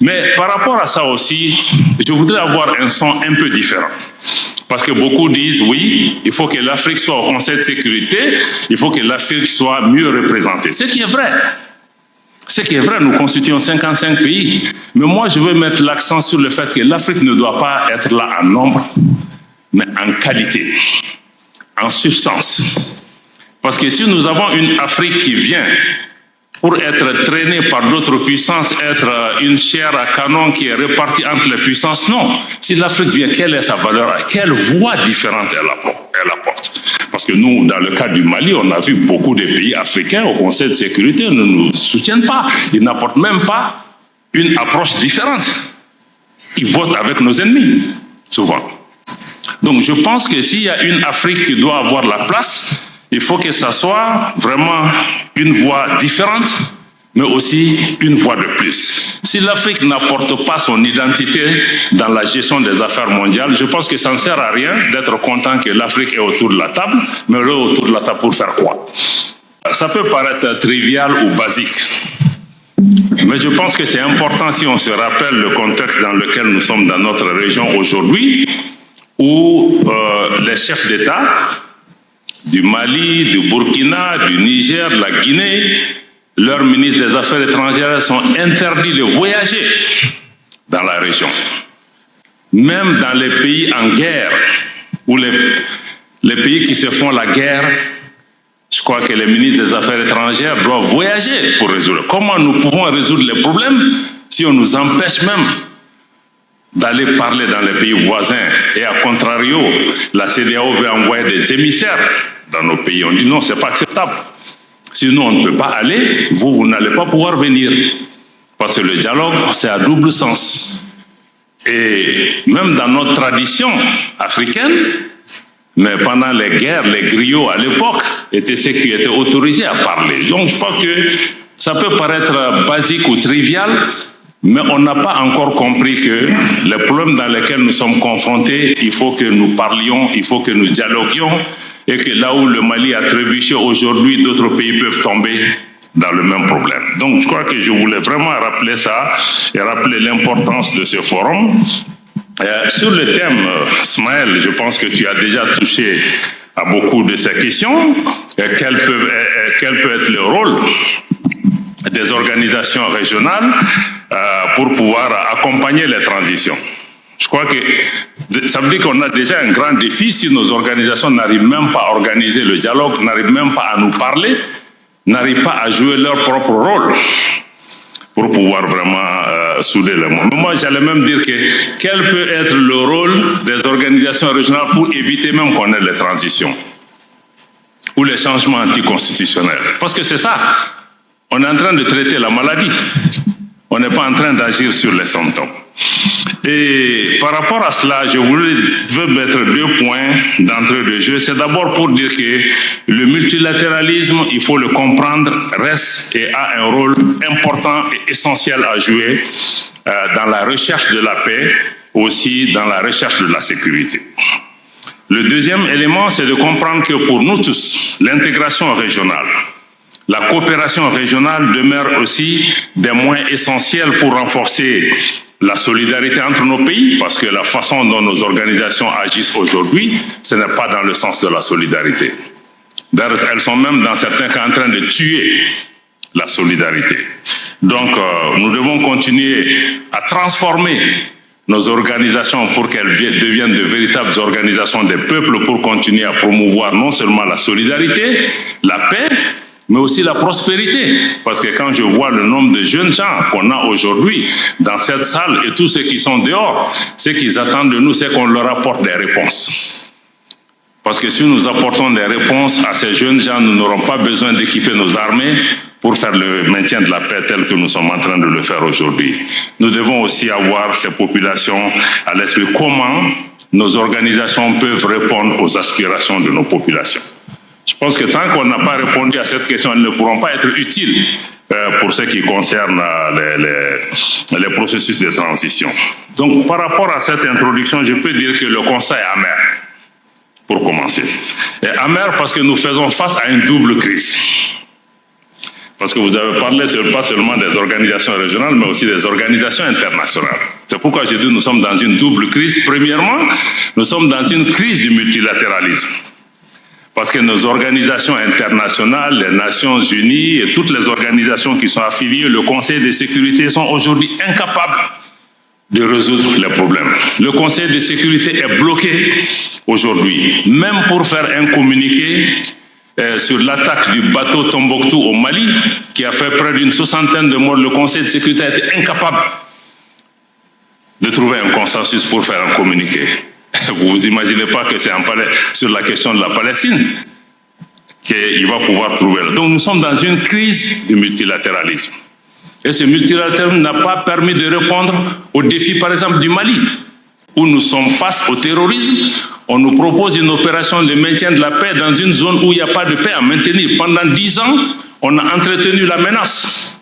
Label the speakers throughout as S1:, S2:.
S1: Mais par rapport à ça aussi, je voudrais avoir un son un peu différent. Parce que beaucoup disent, oui, il faut que l'Afrique soit au Conseil de sécurité, il faut que l'Afrique soit mieux représentée. Ce qui est vrai. Ce qui est vrai, nous constituons 55 pays. Mais moi, je veux mettre l'accent sur le fait que l'Afrique ne doit pas être là en nombre, mais en qualité, en substance. Parce que si nous avons une Afrique qui vient pour être traînée par d'autres puissances, être une chair à canon qui est répartie entre les puissances, non. Si l'Afrique vient, quelle est sa valeur? Quelle voix différente elle apporte? Parce que nous, dans le cas du Mali, on a vu beaucoup de pays africains au Conseil de sécurité ne nous soutiennent pas. Ils n'apportent même pas une approche différente. Ils votent avec nos ennemis, souvent. Donc je pense que s'il y a une Afrique qui doit avoir la place, il faut que ça soit vraiment une voix différente, mais aussi une voix de plus. Si l'Afrique n'apporte pas son identité dans la gestion des affaires mondiales, je pense que ça ne sert à rien d'être content que l'Afrique est autour de la table, mais elle est autour de la table pour faire quoi? Ça peut paraître trivial ou basique, mais je pense que c'est important si on se rappelle le contexte dans lequel nous sommes dans notre région aujourd'hui, où les chefs d'État du Mali, du Burkina, du Niger, de la Guinée, leurs ministres des Affaires étrangères sont interdits de voyager dans la région. Même dans les pays en guerre, ou les pays qui se font la guerre, je crois que les ministres des Affaires étrangères doivent voyager pour résoudre. Comment nous pouvons résoudre les problèmes si on nous empêche même d'aller parler dans les pays voisins? Et à contrario, la CEDEAO veut envoyer des émissaires dans nos pays. On dit non, ce n'est pas acceptable. Sinon, on ne peut pas aller, vous n'allez pas pouvoir venir. Parce que le dialogue, c'est à double sens. Et même dans notre tradition africaine, mais pendant les guerres, les griots à l'époque étaient ceux qui étaient autorisés à parler. Donc je crois que ça peut paraître basique ou trivial, mais on n'a pas encore compris que les problèmes dans lesquels nous sommes confrontés, il faut que nous parlions, il faut que nous dialoguions, et que là où le Mali a trébuché aujourd'hui, d'autres pays peuvent tomber dans le même problème. Donc je crois que je voulais vraiment rappeler ça et rappeler l'importance de ce forum. Sur le thème, Smaël, je pense que tu as déjà touché à beaucoup de ces questions. Quel peut être le rôle des organisations régionales pour pouvoir accompagner les transitions? Je crois que ça veut dire qu'on a déjà un grand défi si nos organisations n'arrivent même pas à organiser le dialogue, n'arrivent même pas à nous parler, n'arrivent pas à jouer leur propre rôle pour pouvoir vraiment souder le monde. Moi, j'allais même dire que quel peut être le rôle des organisations régionales pour éviter même qu'on ait les transitions ou les changements anticonstitutionnels. Parce que c'est ça, on est en train de traiter la maladie, on n'est pas en train d'agir sur les symptômes. Et par rapport à cela, je veux mettre 2 points d'entrée de jeu. C'est d'abord pour dire que le multilatéralisme, il faut le comprendre, reste et a un rôle important et essentiel à jouer dans la recherche de la paix, aussi dans la recherche de la sécurité. Le deuxième élément, c'est de comprendre que pour nous tous, l'intégration régionale, la coopération régionale demeure aussi des moyens essentiels pour renforcer la solidarité entre nos pays, parce que la façon dont nos organisations agissent aujourd'hui, ce n'est pas dans le sens de la solidarité. D'ailleurs, elles sont même dans certains cas en train de tuer la solidarité. Donc, nous devons continuer à transformer nos organisations pour qu'elles deviennent de véritables organisations des peuples pour continuer à promouvoir non seulement la solidarité, la paix, mais aussi la prospérité. Parce que quand je vois le nombre de jeunes gens qu'on a aujourd'hui dans cette salle et tous ceux qui sont dehors, ce qu'ils attendent de nous, c'est qu'on leur apporte des réponses. Parce que si nous apportons des réponses à ces jeunes gens, nous n'aurons pas besoin d'équiper nos armées pour faire le maintien de la paix tel que nous sommes en train de le faire aujourd'hui. Nous devons aussi avoir ces populations à l'esprit. Comment nos organisations peuvent répondre aux aspirations de nos populations? Je pense que tant qu'on n'a pas répondu à cette question, elles ne pourront pas être utiles pour ce qui concerne les processus de transition. Donc, par rapport à cette introduction, je peux dire que le constat est amer, pour commencer. Et amer parce que nous faisons face à une double crise. Parce que vous avez parlé pas seulement des organisations régionales, mais aussi des organisations internationales. C'est pourquoi j'ai dit que nous sommes dans une double crise. Premièrement, nous sommes dans une crise du multilatéralisme. Parce que nos organisations internationales, les Nations Unies et toutes les organisations qui sont affiliées, le Conseil de sécurité, sont aujourd'hui incapables de résoudre les problèmes. Le Conseil de sécurité est bloqué aujourd'hui. Même pour faire un communiqué sur l'attaque du bateau Tombouctou au Mali, qui a fait près d'une 60aine de morts, le Conseil de sécurité a été incapable de trouver un consensus pour faire un communiqué. Vous vous imaginez pas que c'est sur la question de la Palestine qu'il va pouvoir trouver. Donc nous sommes dans une crise du multilatéralisme. Et ce multilatéralisme n'a pas permis de répondre aux défis, par exemple, du Mali, où nous sommes face au terrorisme. On nous propose une opération de maintien de la paix dans une zone où il n'y a pas de paix à maintenir. Pendant 10 ans, on a entretenu la menace.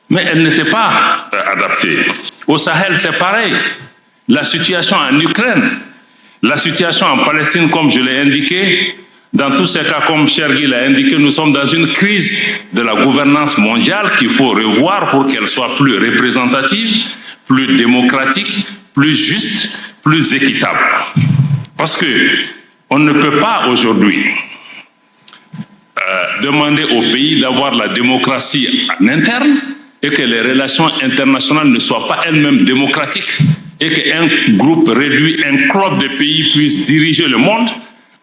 S1: Mais elle n'était pas adaptée. Au Sahel, c'est pareil. La situation en Ukraine, la situation en Palestine, comme je l'ai indiqué, dans tous ces cas, comme Chergui l'a indiqué, nous sommes dans une crise de la gouvernance mondiale qu'il faut revoir pour qu'elle soit plus représentative, plus démocratique, plus juste, plus équitable. Parce que on ne peut pas aujourd'hui demander au pays d'avoir la démocratie en interne et que les relations internationales ne soient pas elles-mêmes démocratiques et qu'un groupe réduit, un club de pays puisse diriger le monde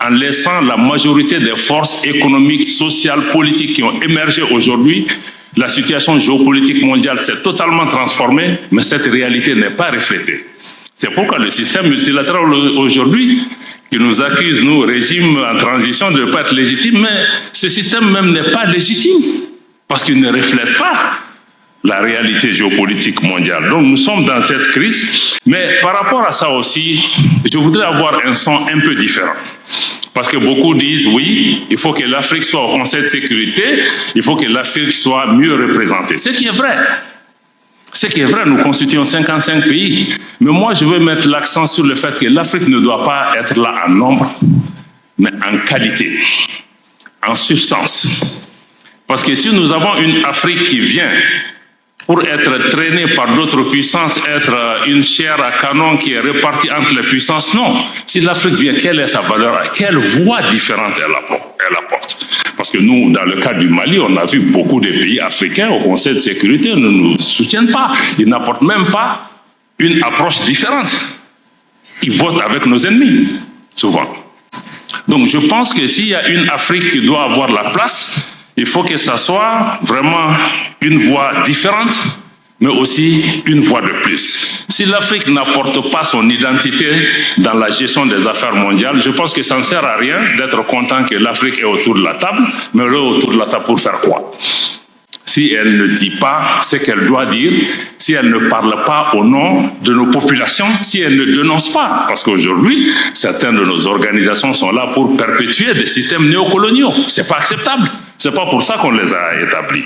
S1: en laissant la majorité des forces économiques, sociales, politiques qui ont émergé aujourd'hui. La situation géopolitique mondiale s'est totalement transformée, mais cette réalité n'est pas reflétée. C'est pourquoi le système multilatéral aujourd'hui, qui nous accuse, nous, régime en transition, de ne pas être légitime, mais ce système même n'est pas légitime, parce qu'il ne reflète pas la réalité géopolitique mondiale. Donc nous sommes dans cette crise, mais par rapport à ça aussi, je voudrais avoir un son un peu différent. Parce que beaucoup disent, oui, il faut que l'Afrique soit au Conseil de sécurité, il faut que l'Afrique soit mieux représentée. Ce qui est vrai. Ce qui est vrai, nous constituons 55 pays. Mais moi, je veux mettre l'accent sur le fait que l'Afrique ne doit pas être là en nombre, mais en qualité, en substance. Parce que si nous avons une Afrique qui vient pour être traînée par d'autres puissances, être une chair à canon qui est répartie entre les puissances, non. Si l'Afrique vient, quelle est sa valeur? Quelle voie différente elle apporte? Parce que nous, dans le cas du Mali, on a vu beaucoup de pays africains au Conseil de sécurité ne nous soutiennent pas. Ils n'apportent même pas une approche différente. Ils votent avec nos ennemis, souvent. Donc je pense que s'il y a une Afrique qui doit avoir la place, il faut que ça soit vraiment une voie différente, mais aussi une voie de plus. Si l'Afrique n'apporte pas son identité dans la gestion des affaires mondiales, je pense que ça ne sert à rien d'être content que l'Afrique est autour de la table, mais elle est autour de la table pour faire quoi? Si elle ne dit pas ce qu'elle doit dire, si elle ne parle pas au nom de nos populations, si elle ne dénonce pas, parce qu'aujourd'hui, certaines de nos organisations sont là pour perpétuer des systèmes néocoloniaux. C'est pas acceptable. C'est pas pour ça qu'on les a établis.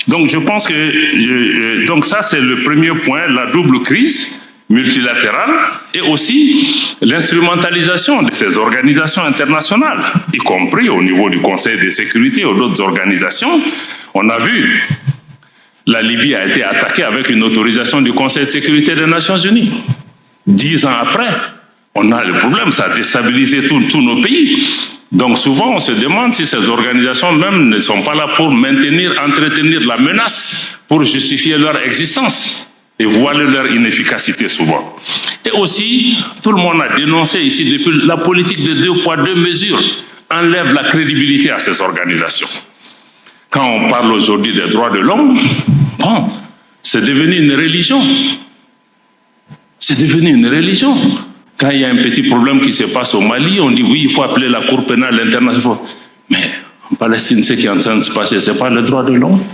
S1: Donc je pense que donc ça c'est le premier point, la double crise multilatérale et aussi l'instrumentalisation de ces organisations internationales, y compris au niveau du Conseil de sécurité ou d'autres organisations. On a vu, la Libye a été attaquée avec une autorisation du Conseil de sécurité des Nations Unies. 10 ans après, on a le problème, ça a déstabilisé tous nos pays. Donc souvent, on se demande si ces organisations même ne sont pas là pour maintenir, entretenir la menace, pour justifier leur existence et voiler leur inefficacité souvent. Et aussi, tout le monde a dénoncé ici depuis la politique de 2 poids 2 mesures enlève la crédibilité à ces organisations. Quand on parle aujourd'hui des droits de l'homme, bon, c'est devenu une religion. C'est devenu une religion. Quand il y a un petit problème qui se passe au Mali, on dit oui, il faut appeler la Cour pénale internationale. Mais en Palestine, ce qui est en train de se passer, ce n'est pas le droit de l'homme.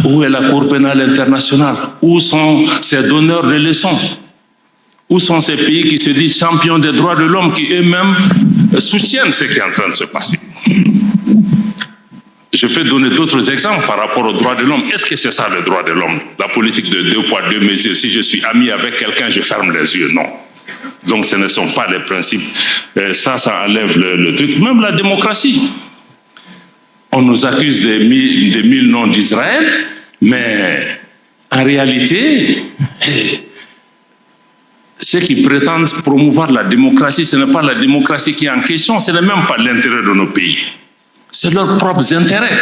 S1: Où est la Cour pénale internationale? Où sont ces donneurs de leçons? Où sont ces pays qui se disent champions des droits de l'homme, qui eux-mêmes soutiennent ce qui est en train de se passer? Je peux donner d'autres exemples par rapport aux droits de l'homme. Est-ce que c'est ça le droit de l'homme? La politique de 2 poids 2 mesures. Si je suis ami avec quelqu'un, je ferme les yeux. Non. Donc ce ne sont pas les principes. Ça enlève le truc. Même la démocratie. on nous accuse des 1000 noms d'Israël, mais en réalité, ceux qui prétendent promouvoir la démocratie, ce n'est pas la démocratie qui est en question, ce n'est même pas l'intérêt de nos pays. C'est leurs propres intérêts.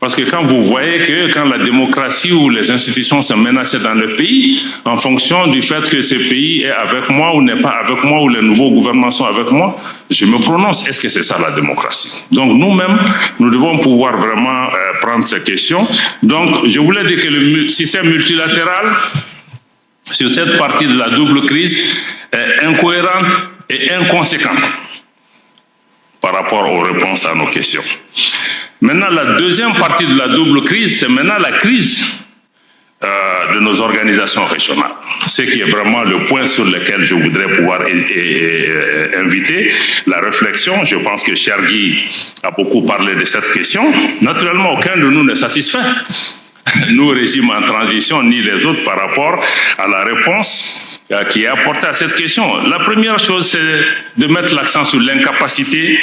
S1: Parce que quand vous voyez que quand la démocratie ou les institutions sont menacées dans le pays, en fonction du fait que ce pays est avec moi ou n'est pas avec moi, ou les nouveaux gouvernements sont avec moi, je me prononce. Est-ce que c'est ça la démocratie? Donc nous-mêmes, nous devons pouvoir vraiment prendre ces questions. Donc je voulais dire que le système multilatéral, sur cette partie de la double crise, est incohérente et inconséquente par rapport aux réponses à nos questions. Maintenant, la deuxième partie de la double crise, c'est maintenant la crise de nos organisations régionales. Ce qui est vraiment le point sur lequel je voudrais pouvoir inviter la réflexion. Je pense que cher Guy a beaucoup parlé de cette question. Naturellement, aucun de nous n'est satisfait. Nous, régime en transition, ni les autres, par rapport à la réponse qui est apportée à cette question. La première chose, c'est de mettre l'accent sur l'incapacité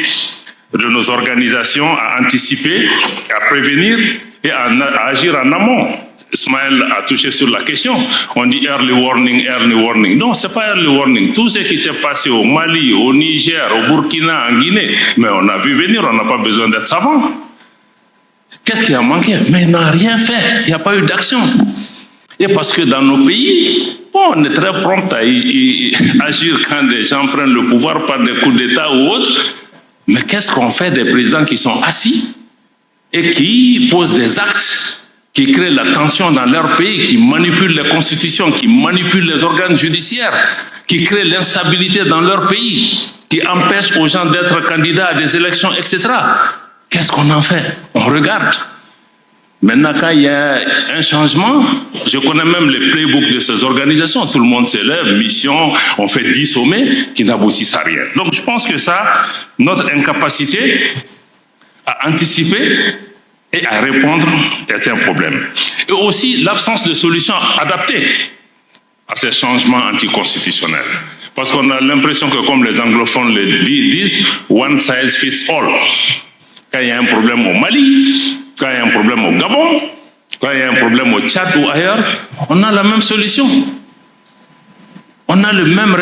S1: de nos organisations à anticiper, à prévenir et à agir en amont. Ismaël a touché sur la question. On dit early warning, early warning. Non, c'est pas early warning. Tout ce qui s'est passé au Mali, au Niger, au Burkina, en Guinée, mais on a vu venir, on n'a pas besoin d'être savant. Qu'est-ce qui a manqué? Mais il n'a rien fait. Il n'y a pas eu d'action. Et parce que dans nos pays, bon, on est très prompt à agir quand des gens prennent le pouvoir par des coups d'État ou autres. Mais qu'est-ce qu'on fait des présidents qui sont assis et qui posent des actes qui créent la tension dans leur pays, qui manipulent les constitutions, qui manipulent les organes judiciaires, qui créent l'instabilité dans leur pays, qui empêchent aux gens d'être candidats à des élections, etc. Qu'est-ce qu'on en fait? On regarde. Maintenant, quand il y a un changement, je connais même les playbooks de ces organisations. Tout le monde s'élève, mission, on fait 10 sommets qui n'aboutissent à rien. Donc je pense que ça, notre incapacité à anticiper et à répondre est un problème. Et aussi l'absence de solutions adaptées à ces changements anticonstitutionnels. Parce qu'on a l'impression que, comme les anglophones le disent, one size fits all. Quand il y a un problème au Mali, quand il y a un problème au Gabon, quand il y a un problème au Tchad ou ailleurs, on a la même solution. On a le même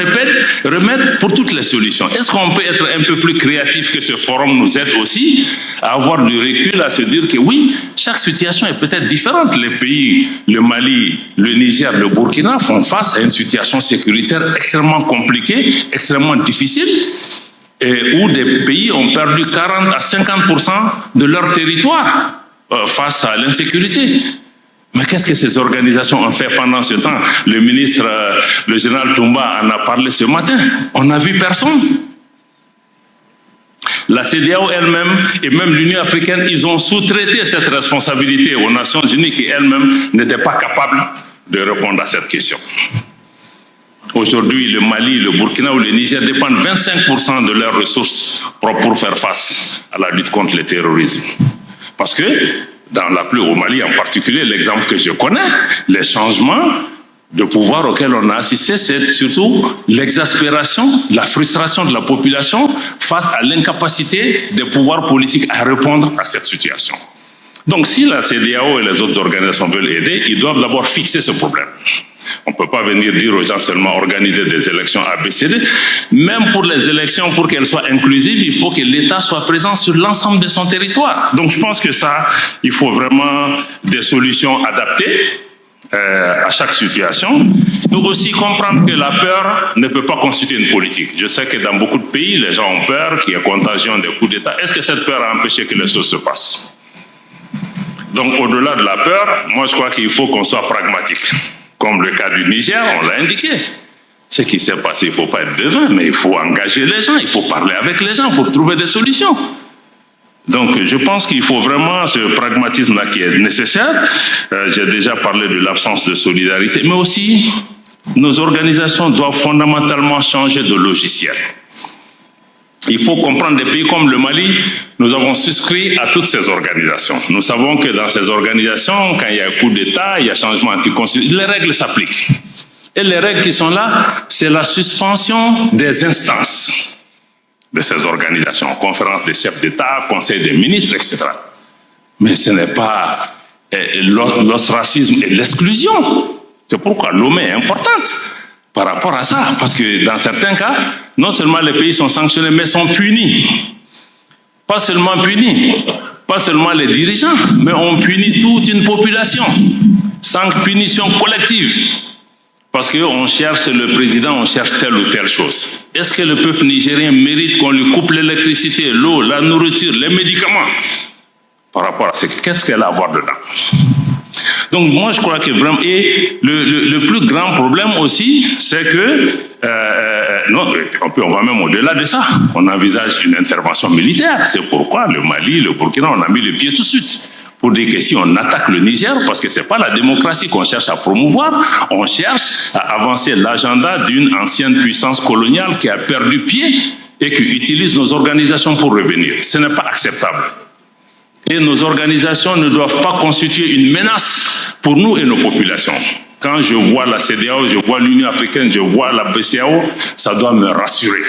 S1: remède pour toutes les solutions. Est-ce qu'on peut être un peu plus créatif, que ce forum nous aide aussi à avoir du recul, à se dire que oui, chaque situation est peut-être différente. Les pays, le Mali, le Niger, le Burkina font face à une situation sécuritaire extrêmement compliquée, extrêmement difficile, et où des pays ont perdu 40 à 50% de leur territoire face à l'insécurité. Mais qu'est-ce que ces organisations ont fait pendant ce temps? Le ministre, le général Toumba en a parlé ce matin. On n'a vu personne. La CEDEAO elle-même et même l'Union africaine, ils ont sous-traité cette responsabilité aux Nations Unies qui elles-mêmes n'étaient pas capables de répondre à cette question. Aujourd'hui, le Mali, le Burkina ou le Niger dépendent 25% de leurs ressources propres pour faire face à la lutte contre le terrorisme. Parce que au Mali en particulier, l'exemple que je connais, les changements de pouvoir auxquels on a assisté, c'est surtout l'exaspération, la frustration de la population face à l'incapacité des pouvoirs politiques à répondre à cette situation. Donc si la CEDEAO et les autres organisations veulent aider, ils doivent d'abord fixer ce problème. On ne peut pas venir dire aux gens seulement organiser des élections ABCD. Même pour les élections, pour qu'elles soient inclusives, il faut que l'État soit présent sur l'ensemble de son territoire. Donc je pense que ça, il faut vraiment des solutions adaptées à chaque situation. Il faut aussi comprendre que la peur ne peut pas constituer une politique. Je sais que dans beaucoup de pays, les gens ont peur qu'il y ait contagion des coups d'État. Est-ce que cette peur a empêché que les choses se passent? Donc au-delà de la peur, moi je crois qu'il faut qu'on soit pragmatique. Comme le cas du Niger, on l'a indiqué. Ce qui s'est passé, il ne faut pas être devin, mais il faut engager les gens, il faut parler avec les gens pour trouver des solutions. Donc je pense qu'il faut vraiment ce pragmatisme-là qui est nécessaire. J'ai déjà parlé de l'absence de solidarité, mais aussi nos organisations doivent fondamentalement changer de logiciel. Il faut comprendre des pays comme le Mali, nous avons souscrit à toutes ces organisations. Nous savons que dans ces organisations, quand il y a un coup d'État, il y a changement anticonstitutionnel, les règles s'appliquent. Et les règles qui sont là, c'est la suspension des instances de ces organisations, conférence des chefs d'État, conseil des ministres, etc. Mais ce n'est pas l'ostracisme et l'exclusion. C'est pourquoi Lomé est importante par rapport à ça. Parce que dans certains cas, non seulement les pays sont sanctionnés, mais sont punis. Pas seulement punis, pas seulement les dirigeants, mais on punit toute une population, sans punition collective. Parce qu'on cherche le président, on cherche telle ou telle chose. Est-ce que le peuple nigérien mérite qu'on lui coupe l'électricité, l'eau, la nourriture, les médicaments? Par rapport à ce qu'est-ce qu'elle a à voir dedans? Donc moi je crois que vraiment, et le plus grand problème aussi, c'est que, non, on va même au-delà de ça, on envisage une intervention militaire. C'est pourquoi le Mali, le Burkina, on a mis le pied tout de suite. Pour dire que si on attaque le Niger, parce que ce n'est pas la démocratie qu'on cherche à promouvoir, on cherche à avancer l'agenda d'une ancienne puissance coloniale qui a perdu pied et qui utilise nos organisations pour revenir. Ce n'est pas acceptable. Et nos organisations ne doivent pas constituer une menace pour nous et nos populations. Quand je vois la CEDEAO, je vois l'Union africaine, je vois la BCEAO, ça doit me rassurer.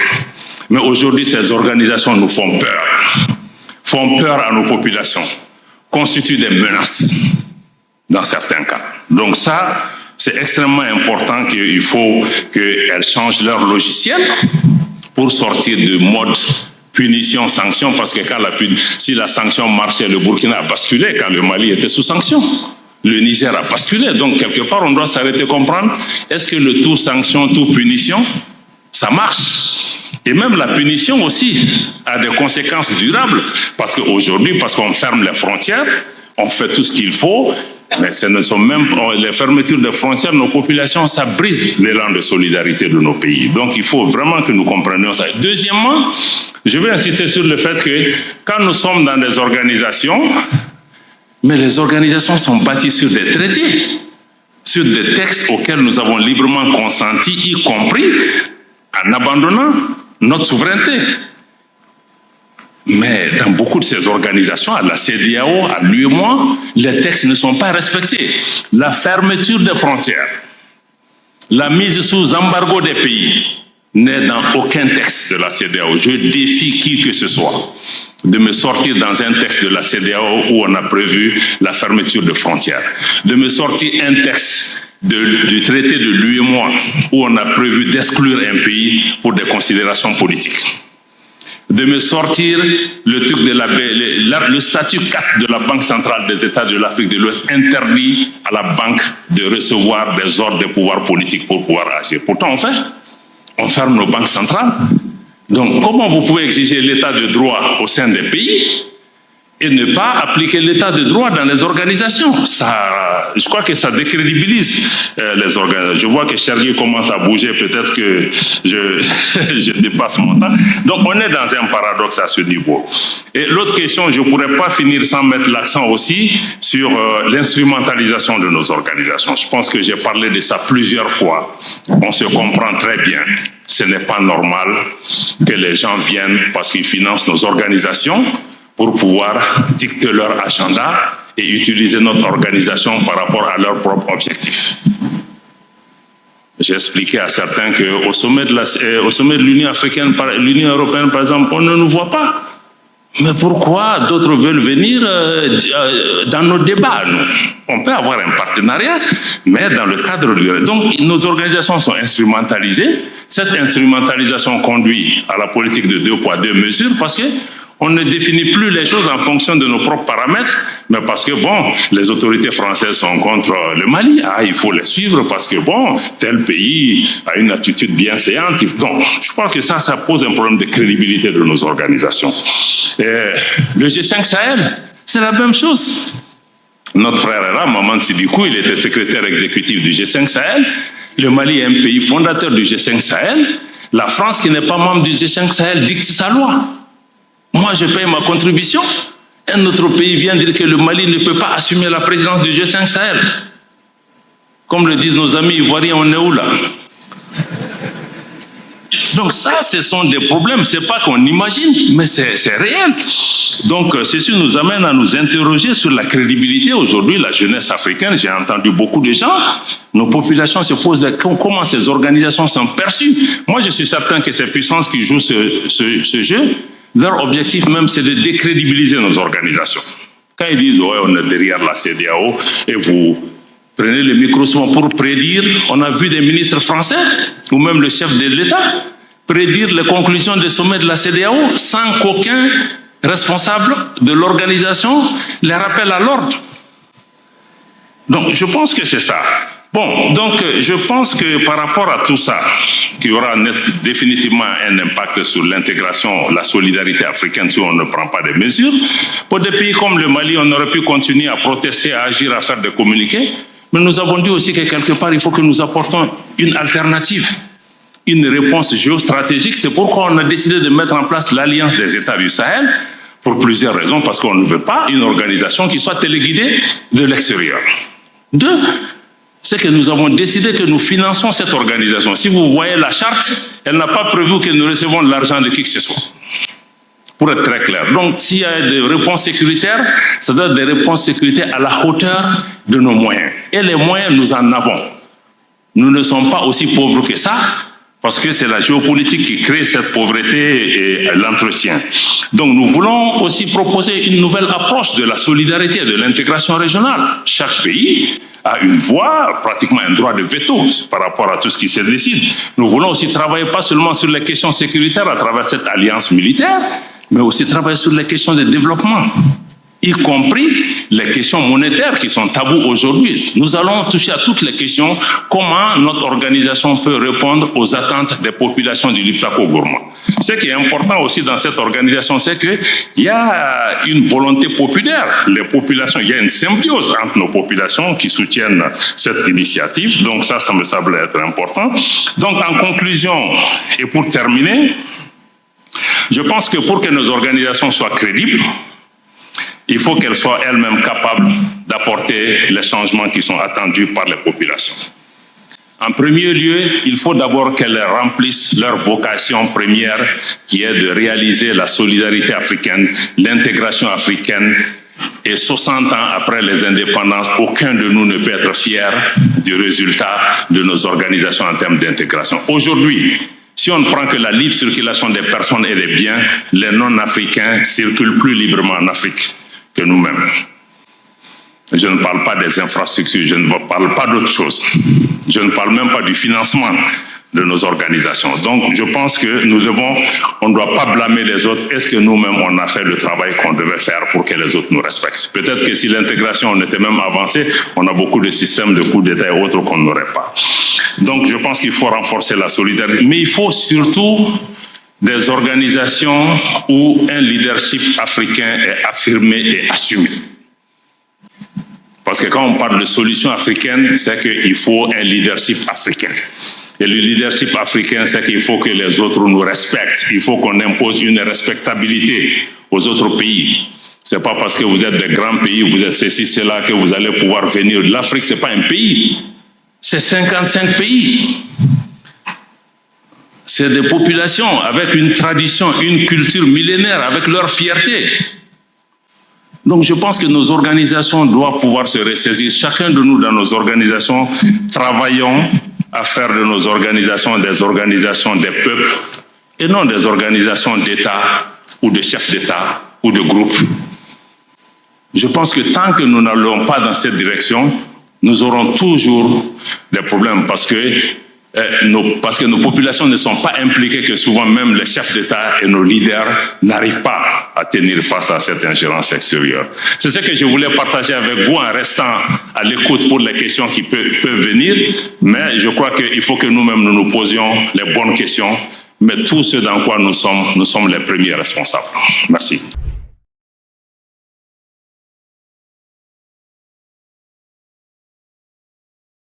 S1: Mais aujourd'hui, ces organisations nous font peur à nos populations, constituent des menaces dans certains cas. Donc ça, c'est extrêmement important qu'il faut qu'elles changent leur logiciel pour sortir du mode punition, sanction, parce que si la sanction marchait, le Burkina a basculé quand le Mali était sous sanction. Le Niger a basculé. Donc, quelque part, on doit s'arrêter comprendre, est-ce que le tout sanction, tout punition, ça marche? Et même la punition aussi a des conséquences durables, parce qu'aujourd'hui, parce qu'on ferme les frontières, on fait tout ce qu'il faut, mais ce ne sont même les fermetures de frontières, nos populations, ça brise l'élan de solidarité de nos pays. Donc il faut vraiment que nous comprenions ça. Deuxièmement, je vais insister sur le fait que quand nous sommes dans des organisations, mais les organisations sont bâties sur des traités, sur des textes auxquels nous avons librement consenti, y compris en abandonnant notre souveraineté. Mais dans beaucoup de ces organisations, à la CEDEAO, à l'UEMOA, les textes ne sont pas respectés. La fermeture des frontières, la mise sous embargo des pays n'est dans aucun texte de la CEDEAO. Je défie qui que ce soit de me sortir dans un texte de la CEDEAO où on a prévu la fermeture de frontières, de me sortir un texte du traité de l'UEMOA où on a prévu d'exclure un pays pour des considérations politiques, de me sortir le truc de le statut 4 de la Banque centrale des États de l'Afrique de l'Ouest interdit à la banque de recevoir des ordres de pouvoir politique pour pouvoir agir. Pourtant, on ferme nos banques centrales. Donc, comment vous pouvez exiger l'état de droit au sein des pays et ne pas appliquer l'état de droit dans les organisations? Je crois que ça décrédibilise les organisations. Je vois que Chergui commence à bouger, peut-être que je dépasse mon temps. Donc, on est dans un paradoxe à ce niveau. Et l'autre question, je ne pourrais pas finir sans mettre l'accent aussi sur l'instrumentalisation de nos organisations. Je pense que j'ai parlé de ça plusieurs fois. On se comprend très bien. Ce n'est pas normal que les gens viennent parce qu'ils financent nos organisations pour pouvoir dicter leur agenda et utiliser notre organisation par rapport à leurs propres objectifs. J'ai expliqué à certains qu'au sommet de l'Union africaine, l'Union européenne, par exemple, on ne nous voit pas. Mais pourquoi d'autres veulent venir dans nos débats, nous? On peut avoir un partenariat, mais dans le cadre du... Donc, nos organisations sont instrumentalisées. Cette instrumentalisation conduit à la politique de 2 poids, 2 mesures, parce que on ne définit plus les choses en fonction de nos propres paramètres, mais parce que, les autorités françaises sont contre le Mali. Il faut les suivre parce que, tel pays a une attitude bienséante. Donc, je pense que ça pose un problème de crédibilité de nos organisations. Et le G5 Sahel, c'est la même chose. Notre frère est là, Maman Sidikou, il était secrétaire exécutif du G5 Sahel. Le Mali est un pays fondateur du G5 Sahel. La France, qui n'est pas membre du G5 Sahel, dicte sa loi. Moi, je paye ma contribution. Un autre pays vient dire que le Mali ne peut pas assumer la présidence du G5 Sahel. Comme le disent nos amis ivoiriens, on est où là? Donc ça, ce sont des problèmes. C'est pas qu'on imagine, mais c'est réel. Donc ceci nous amène à nous interroger sur la crédibilité. Aujourd'hui, la jeunesse africaine, j'ai entendu beaucoup de gens, nos populations se posent comment ces organisations sont perçues. Moi, je suis certain que ces puissances qui jouent ce jeu, leur objectif même, c'est de décrédibiliser nos organisations. Quand ils disent, ouais, on est derrière la CEDEAO, et vous prenez le micro souvent pour prédire, on a vu des ministres français, ou même le chef de l'État, prédire les conclusions des sommets de la CEDEAO sans qu'aucun responsable de l'organisation les rappelle à l'ordre. Donc, je pense que c'est ça. Bon, donc je pense que par rapport à tout ça, qu'il y aura définitivement un impact sur l'intégration, la solidarité africaine si on ne prend pas des mesures. Pour des pays comme le Mali, on aurait pu continuer à protester, à agir, à faire des communiqués, mais nous avons dit aussi que quelque part, il faut que nous apportons une alternative, une réponse géostratégique. C'est pourquoi on a décidé de mettre en place l'Alliance des États du Sahel, pour plusieurs raisons, parce qu'on ne veut pas une organisation qui soit téléguidée de l'extérieur. Deux, c'est que nous avons décidé que nous finançons cette organisation. Si vous voyez la charte, elle n'a pas prévu que nous recevons de l'argent de qui que ce soit. Pour être très clair. Donc, s'il y a des réponses sécuritaires, ça doit être des réponses sécuritaires à la hauteur de nos moyens. Et les moyens, nous en avons. Nous ne sommes pas aussi pauvres que ça, parce que c'est la géopolitique qui crée cette pauvreté et l'entretien. Donc nous voulons aussi proposer une nouvelle approche de la solidarité et de l'intégration régionale. Chaque pays a une voix, pratiquement un droit de veto par rapport à tout ce qui se décide. Nous voulons aussi travailler pas seulement sur les questions sécuritaires à travers cette alliance militaire, mais aussi travailler sur les questions de développement, y compris les questions monétaires qui sont tabous aujourd'hui. Nous allons toucher à toutes les questions, comment notre organisation peut répondre aux attentes des populations du Liptako-Gourma. Ce qui est important aussi dans cette organisation, c'est qu'il y a une volonté populaire. Les populations, il y a une symbiose entre nos populations qui soutiennent cette initiative. Donc ça me semble être important. Donc en conclusion, et pour terminer, je pense que pour que nos organisations soient crédibles, il faut qu'elles soient elles-mêmes capables d'apporter les changements qui sont attendus par les populations. En premier lieu, il faut d'abord qu'elles remplissent leur vocation première, qui est de réaliser la solidarité africaine, l'intégration africaine. Et 60 ans après les indépendances, aucun de nous ne peut être fier du résultat de nos organisations en termes d'intégration. Aujourd'hui, si on ne prend que la libre circulation des personnes et des biens, les non-africains circulent plus librement en Afrique que nous-mêmes. Je ne parle pas des infrastructures, je ne parle pas d'autre chose. Je ne parle même pas du financement de nos organisations. Donc, je pense que on ne doit pas blâmer les autres. Est-ce que nous-mêmes, on a fait le travail qu'on devait faire pour que les autres nous respectent? Peut-être que si l'intégration on était même avancée, on a beaucoup de systèmes de coups d'État et autres qu'on n'aurait pas. Donc, je pense qu'il faut renforcer la solidarité. Mais il faut surtout des organisations où un leadership africain est affirmé et assumé. Parce que quand on parle de solution africaine, c'est qu'il faut un leadership africain. Et le leadership africain, c'est qu'il faut que les autres nous respectent. Il faut qu'on impose une respectabilité aux autres pays. C'est pas parce que vous êtes des grands pays, vous êtes ceci, cela, que vous allez pouvoir venir. L'Afrique, c'est pas un pays. C'est 55 pays. C'est des populations avec une tradition, une culture millénaire, avec leur fierté. Donc je pense que nos organisations doivent pouvoir se ressaisir. Chacun de nous dans nos organisations, travaillons à faire de nos organisations des organisations des peuples et non des organisations d'État ou de chefs d'État ou de groupes. Je pense que tant que nous n'allons pas dans cette direction, nous aurons toujours des problèmes parce que nos populations ne sont pas impliquées, que souvent même les chefs d'État et nos leaders n'arrivent pas à tenir face à cette ingérence extérieure. C'est ce que je voulais partager avec vous en restant à l'écoute pour les questions qui peuvent venir, mais je crois qu'il faut que nous-mêmes nous posions les bonnes questions, mais tout ce dans quoi nous sommes les premiers responsables. Merci.